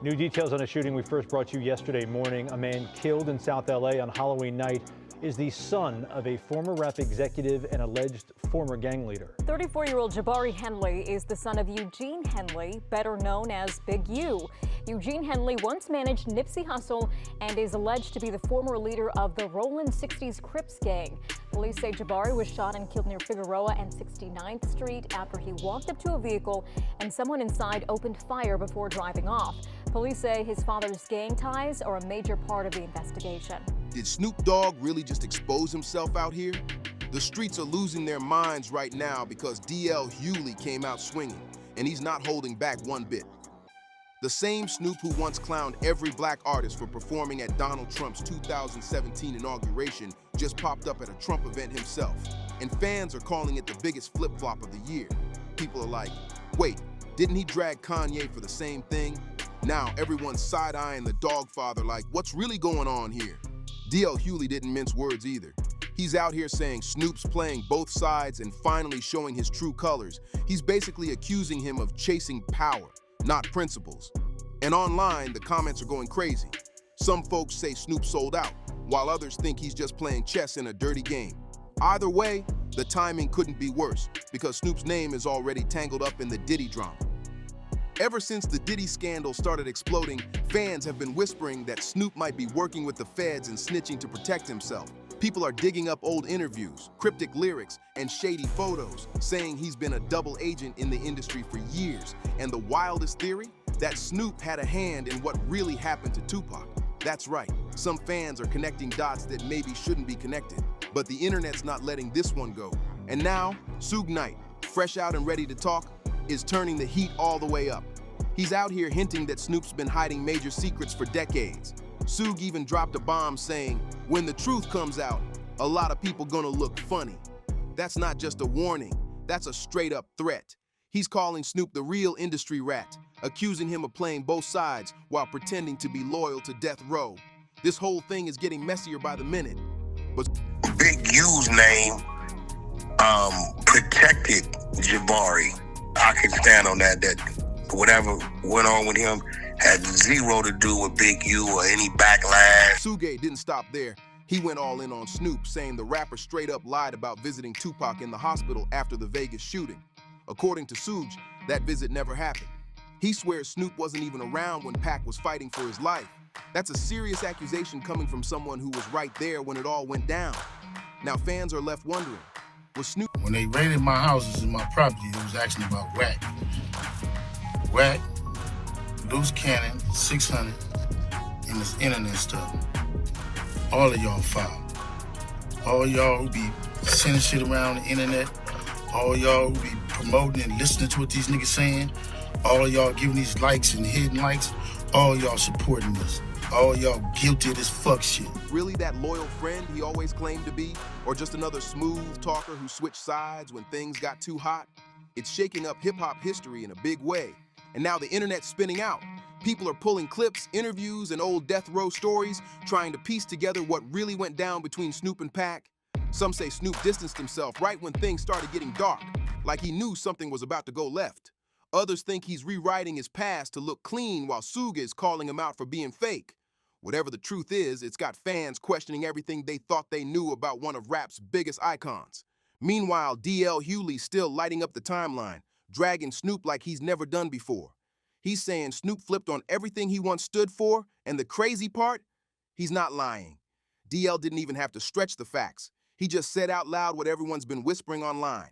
New details on a shooting we first brought you yesterday morning. A man killed in South LA on Halloween night is the son of a former rap executive and alleged former gang leader. 34-year-old Jabari Henley is the son of Eugene Henley, better known as Big U. Eugene Henley once managed Nipsey Hussle and is alleged to be the former leader of the Rollin 60s Crips gang. Police say Jabari was shot and killed near Figueroa and 69th Street after he walked up to a vehicle and someone inside opened fire before driving off. Police say his father's gang ties are a major part of the investigation. Did Snoop Dogg really just expose himself out here? The streets are losing their minds right now because Hughley came out swinging, and he's not holding back one bit. The same Snoop who once clowned every black artist for performing at Donald Trump's 2017 inauguration just popped up at a Trump event himself, and fans are calling it the biggest flip-flop of the year. People are like, wait, didn't he drag Kanye for the same thing? Now everyone's side-eyeing the dog father like, what's really going on here? Hughley didn't mince words either. He's out here saying Snoop's playing both sides and finally showing his true colors. He's basically accusing him of chasing power, not principles. And online, the comments are going crazy. Some folks say Snoop sold out, while others think he's just playing chess in a dirty game. Either way, the timing couldn't be worse, because Snoop's name is already tangled up in the Diddy drama. Ever since the Diddy scandal started exploding, fans have been whispering that Snoop might be working with the feds and snitching to protect himself. People are digging up old interviews, cryptic lyrics, and shady photos, saying he's been a double agent in the industry for years. And the wildest theory? That Snoop had a hand in what really happened to Tupac. That's right, some fans are connecting dots that maybe shouldn't be connected. But the internet's not letting this one go. And now, Suge Knight, fresh out and ready to talk, is turning the heat all the way up. He's out here hinting that Snoop's been hiding major secrets for decades. Suge even dropped a bomb saying, when the truth comes out, a lot of people gonna look funny. That's not just a warning, that's a straight up threat. He's calling Snoop the real industry rat, accusing him of playing both sides while pretending to be loyal to Death Row. This whole thing is getting messier by the minute. But Big U's name protected Jabari. I can stand on that whatever went on with him had zero to do with Big U or any backlash. Suge didn't stop there. He went all in on Snoop, saying the rapper straight up lied about visiting Tupac in the hospital after the Vegas shooting. According to Suge, that visit never happened. He swears Snoop wasn't even around when Pac was fighting for his life. That's a serious accusation coming from someone who was right there when it all went down. Now fans are left wondering, was Snoop... When they raided my houses and my property, it was actually about whack, loose cannon, 600, and this internet stuff. All of y'all foul. All y'all who be sending shit around the internet, all y'all who be promoting and listening to what these niggas saying, all y'all giving these likes and hidden likes, all y'all supporting this. All y'all guilty of this fuck shit. Really that loyal friend he always claimed to be? Or just another smooth talker who switched sides when things got too hot? It's shaking up hip-hop history in a big way. And now the internet's spinning out. People are pulling clips, interviews, and old Death Row stories, trying to piece together what really went down between Snoop and Pac. Some say Snoop distanced himself right when things started getting dark, like he knew something was about to go left. Others think he's rewriting his past to look clean while Suge is calling him out for being fake. Whatever the truth is, it's got fans questioning everything they thought they knew about one of rap's biggest icons. Meanwhile, Hughley's still lighting up the timeline, dragging Snoop like he's never done before. He's saying Snoop flipped on everything he once stood for, and the crazy part? He's not lying. DL didn't even have to stretch the facts. He just said out loud what everyone's been whispering online.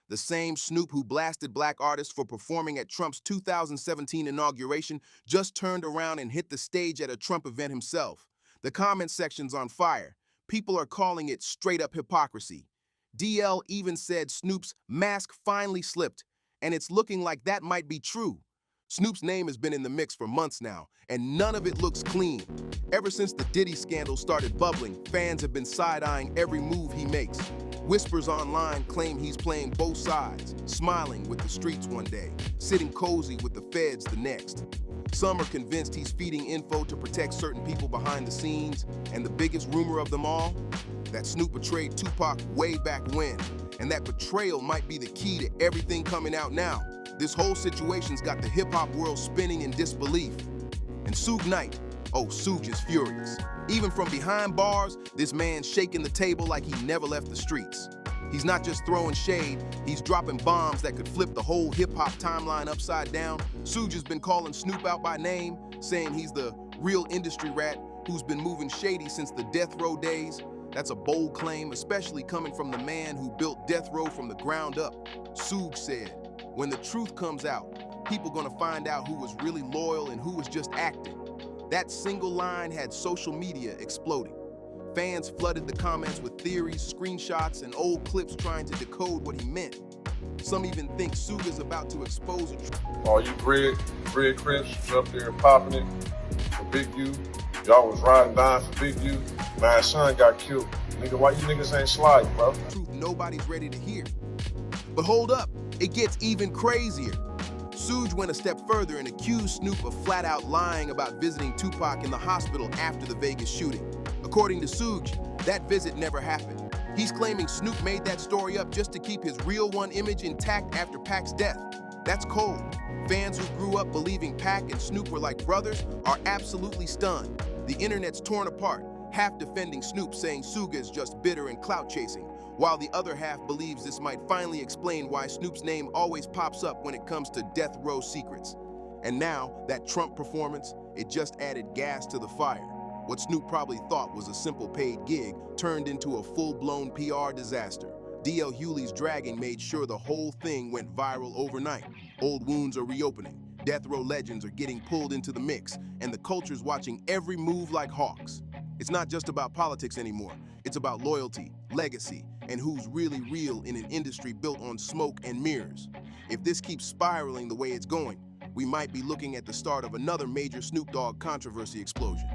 The same Snoop who blasted black artists for performing at Trump's 2017 inauguration just turned around and hit the stage at a Trump event himself. The comment section's on fire. People are calling it straight-up hypocrisy. DL even said Snoop's mask finally slipped, and it's looking like that might be true. Snoop's name has been in the mix for months now, and none of it looks clean. Ever since the Diddy scandal started bubbling, fans have been side-eyeing every move he makes. Whispers online claim he's playing both sides, smiling with the streets one day, sitting cozy with the feds the next. Some are convinced he's feeding info to protect certain people behind the scenes, and the biggest rumor of them all, that Snoop betrayed Tupac way back when, and that betrayal might be the key to everything coming out now. This whole situation's got the hip-hop world spinning in disbelief. And Suge Knight, oh, Suge is furious. Even from behind bars, this man's shaking the table like he never left the streets. He's not just throwing shade, he's dropping bombs that could flip the whole hip-hop timeline upside down. Suge has been calling Snoop out by name, saying he's the real industry rat who's been moving shady since the Death Row days. That's a bold claim, especially coming from the man who built Death Row from the ground up. Suge said, when the truth comes out, people gonna find out who was really loyal and who was just acting. That single line had social media exploding. Fans flooded the comments with theories, screenshots, and old clips trying to decode what he meant. Some even think Suge is about to expose a truth. All you bread Crips up there popping it for Big U. Y'all was riding down for Big U. My son got killed. Nigga, why you niggas ain't sliding, bro? Truth nobody's ready to hear. But hold up, it gets even crazier. Suge went a step further and accused Snoop of flat out lying about visiting Tupac in the hospital after the Vegas shooting. According to Suge, that visit never happened. He's claiming Snoop made that story up just to keep his real one image intact after Pac's death. That's cold. Fans who grew up believing Pac and Snoop were like brothers are absolutely stunned. The internet's torn apart, half defending Snoop, saying Suge is just bitter and clout chasing, while the other half believes this might finally explain why Snoop's name always pops up when it comes to Death Row secrets. And now, that Trump performance, it just added gas to the fire. What Snoop probably thought was a simple paid gig turned into a full-blown PR disaster. DL Hughley's dragging made sure the whole thing went viral overnight. Old wounds are reopening, Death Row legends are getting pulled into the mix, and the culture's watching every move like hawks. It's not just about politics anymore. It's about loyalty, legacy, and who's really real in an industry built on smoke and mirrors. If this keeps spiraling the way it's going, we might be looking at the start of another major Snoop Dogg controversy explosion.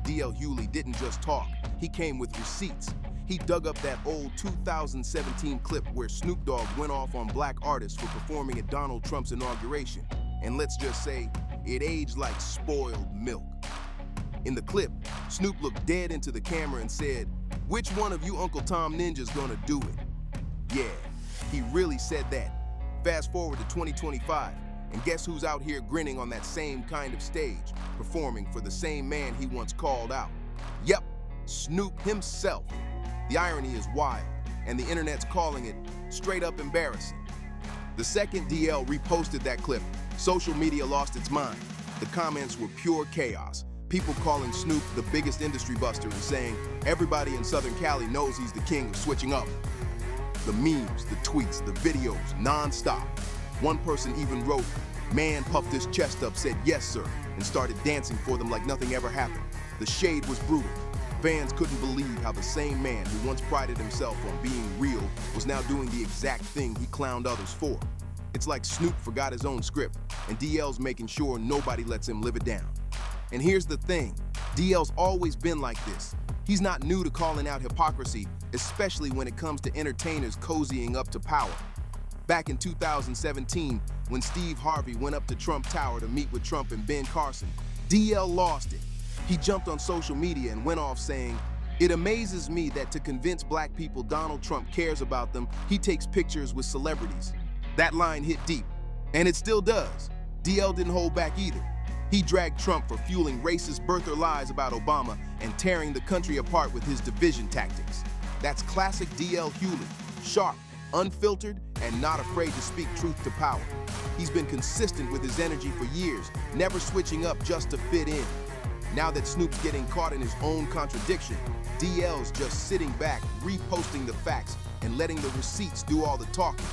DL Hughley didn't just talk, he came with receipts. He dug up that old 2017 clip where Snoop Dogg went off on black artists for performing at Donald Trump's inauguration. And let's just say, it aged like spoiled milk. In the clip, Snoop looked dead into the camera and said, "Which one of you Uncle Tom ninjas gonna do it?" Yeah, he really said that. Fast forward to 2025, and guess who's out here grinning on that same kind of stage, performing for the same man he once called out? Yep, Snoop himself. The irony is wild, and the internet's calling it straight up embarrassing. The second DL reposted that clip, social media lost its mind. The comments were pure chaos. People calling Snoop the biggest industry buster and saying everybody in Southern Cali knows he's the king of switching up. The memes, the tweets, the videos, non-stop. One person even wrote, "Man puffed his chest up, said yes sir," and started dancing for them like nothing ever happened. The shade was brutal. Fans couldn't believe how the same man who once prided himself on being real was now doing the exact thing he clowned others for. It's like Snoop forgot his own script, and DL's making sure nobody lets him live it down. And here's the thing, DL's always been like this. He's not new to calling out hypocrisy, especially when it comes to entertainers cozying up to power. Back in 2017, when Steve Harvey went up to Trump Tower to meet with Trump and Ben Carson, DL lost it. He jumped on social media and went off saying, "It amazes me that to convince black people Donald Trump cares about them, he takes pictures with celebrities." That line hit deep, and it still does. DL didn't hold back either. He dragged Trump for fueling racist birther lies about Obama and tearing the country apart with his division tactics. That's classic DL Hughley, sharp, unfiltered, and not afraid to speak truth to power. He's been consistent with his energy for years, never switching up just to fit in. Now that Snoop's getting caught in his own contradiction, DL's just sitting back, reposting the facts, and letting the receipts do all the talking.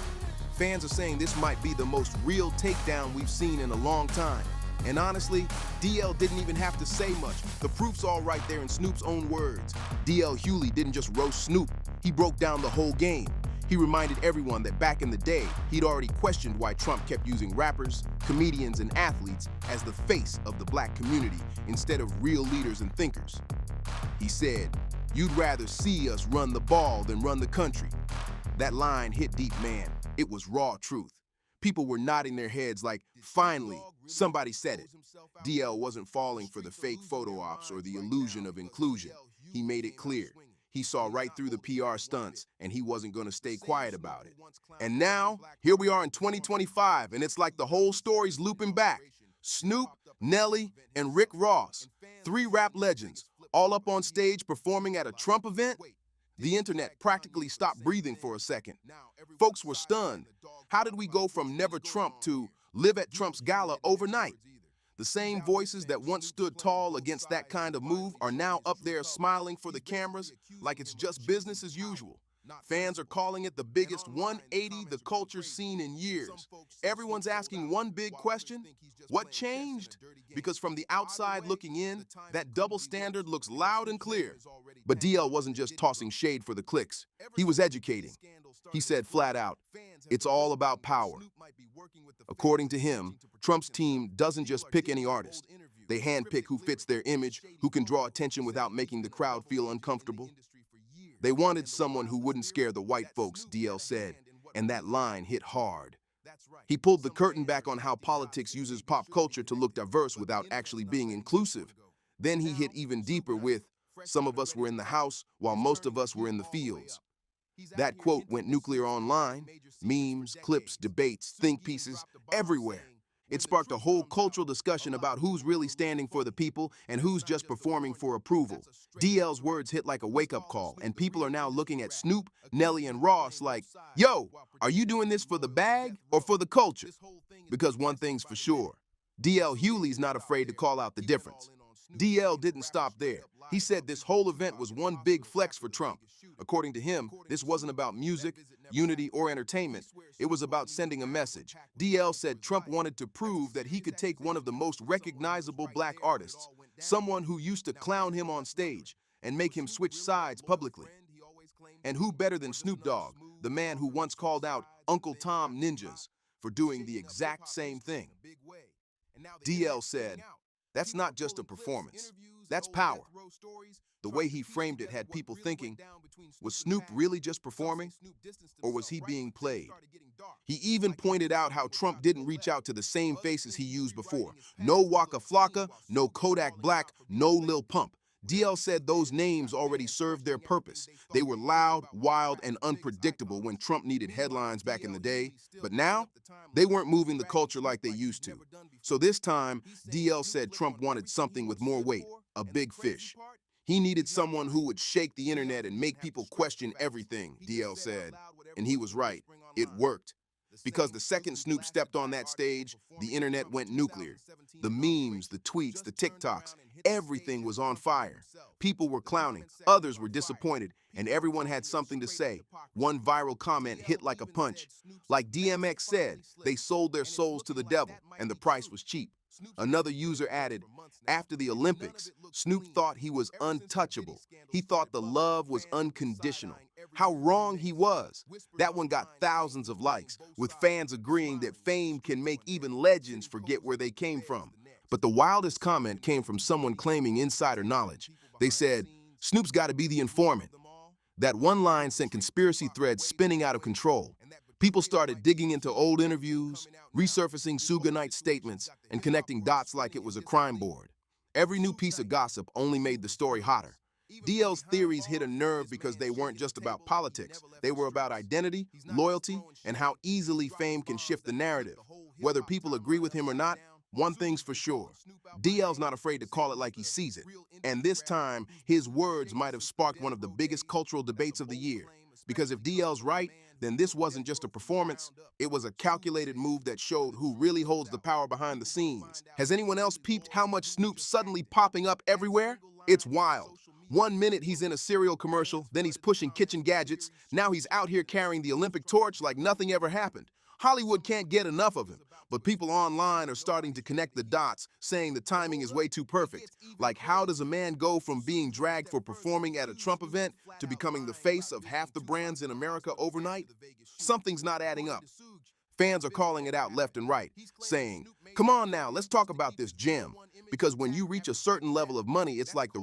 Fans are saying this might be the most real takedown we've seen in a long time. And honestly, DL didn't even have to say much. The proof's all right there in Snoop's own words. DL Hughley didn't just roast Snoop, he broke down the whole game. He reminded everyone that back in the day, he'd already questioned why Trump kept using rappers, comedians, and athletes as the face of the black community instead of real leaders and thinkers. He said, "You'd rather see us run the ball than run the country." That line hit deep, man. It was raw truth. People were nodding their heads like, finally, somebody said it. DL wasn't falling for the fake photo ops or the illusion of inclusion. He made it clear. He saw right through the PR stunts, and he wasn't going to stay quiet about it. And now, here we are in 2025, and it's like the whole story's looping back. Snoop, Nelly, and Rick Ross, three rap legends, all up on stage performing at a Trump event? The internet practically stopped breathing for a second. Folks were stunned. How did we go from never Trump to live at Trump's gala overnight? The same voices that once stood tall against that kind of move are now up there smiling for the cameras like it's just business as usual. Fans are calling it the biggest 180 the culture's seen in years. Everyone's asking one big question: what changed? Because from the outside looking in, that double standard looks loud and clear. But DL wasn't just tossing shade for the clicks. He was educating. He said flat out, it's all about power. According to him, Trump's team doesn't just pick any artist. They handpick who fits their image, who can draw attention without making the crowd feel uncomfortable. They wanted someone who wouldn't scare the white folks, DL said, and that line hit hard. He pulled the curtain back on how politics uses pop culture to look diverse without actually being inclusive. Then he hit even deeper with, some of us were in the house while most of us were in the fields. That quote went nuclear online, memes, clips, debates, think pieces, everywhere. It sparked a whole cultural discussion about who's really standing for the people and who's just performing for approval. DL's words hit like a wake-up call, and people are now looking at Snoop, Nelly, and Ross like, yo, are you doing this for the bag or for the culture? Because one thing's for sure, DL Hughley's not afraid to call out the difference. DL didn't stop there. He said this whole event was one big flex for Trump. According to him, this wasn't about music, unity, or entertainment. It was about sending a message. DL said Trump wanted to prove that he could take one of the most recognizable black artists, someone who used to clown him on stage, and make him switch sides publicly. And who better than Snoop Dogg, the man who once called out Uncle Tom ninjas for doing the exact same thing? DL said, that's not just a performance, that's power. The way he framed it had people thinking, was Snoop really just performing, or was he being played? He even pointed out how Trump didn't reach out to the same faces he used before. No Waka Flocka, no Kodak Black, no Lil Pump. DL said those names already served their purpose. They were loud, wild, and unpredictable when Trump needed headlines back in the day. But now, they weren't moving the culture like they used to. So this time, DL said Trump wanted something with more weight, a big fish. He needed someone who would shake the internet and make people question everything, DL said. And he was right. It worked. Because the second Snoop stepped on that stage, the internet went nuclear. The memes, the tweets, the TikToks, everything was on fire. People were clowning, others were disappointed, and everyone had something to say. One viral comment hit like a punch. Like DMX said, they sold their souls to the devil, and the price was cheap. Another user added, after the Olympics, Snoop thought he was untouchable. He thought the love was unconditional. How wrong he was. That one got thousands of likes, with fans agreeing that fame can make even legends forget where they came from. But the wildest comment came from someone claiming insider knowledge. They said, Snoop's got to be the informant. That one line sent conspiracy threads spinning out of control. People started digging into old interviews, resurfacing Suge Knight's statements, and connecting dots like it was a crime board. Every new piece of gossip only made the story hotter. DL's theories hit a nerve because they weren't just about politics. They were about identity, loyalty, and how easily fame can shift the narrative. Whether people agree with him or not, one thing's for sure. DL's not afraid to call it like he sees it. And this time, his words might have sparked one of the biggest cultural debates of the year. Because if DL's right, then this wasn't just a performance, it was a calculated move that showed who really holds the power behind the scenes. Has anyone else peeped how much Snoop's suddenly popping up everywhere? It's wild. 1 minute he's in a cereal commercial, then he's pushing kitchen gadgets, now he's out here carrying the Olympic torch like nothing ever happened. Hollywood can't get enough of him, but people online are starting to connect the dots, saying the timing is way too perfect. Like, how does a man go from being dragged for performing at a Trump event to becoming the face of half the brands in America overnight? Something's not adding up. Fans are calling it out left and right, saying, come on now, let's talk about this gem. Because when you reach a certain level of money, it's like the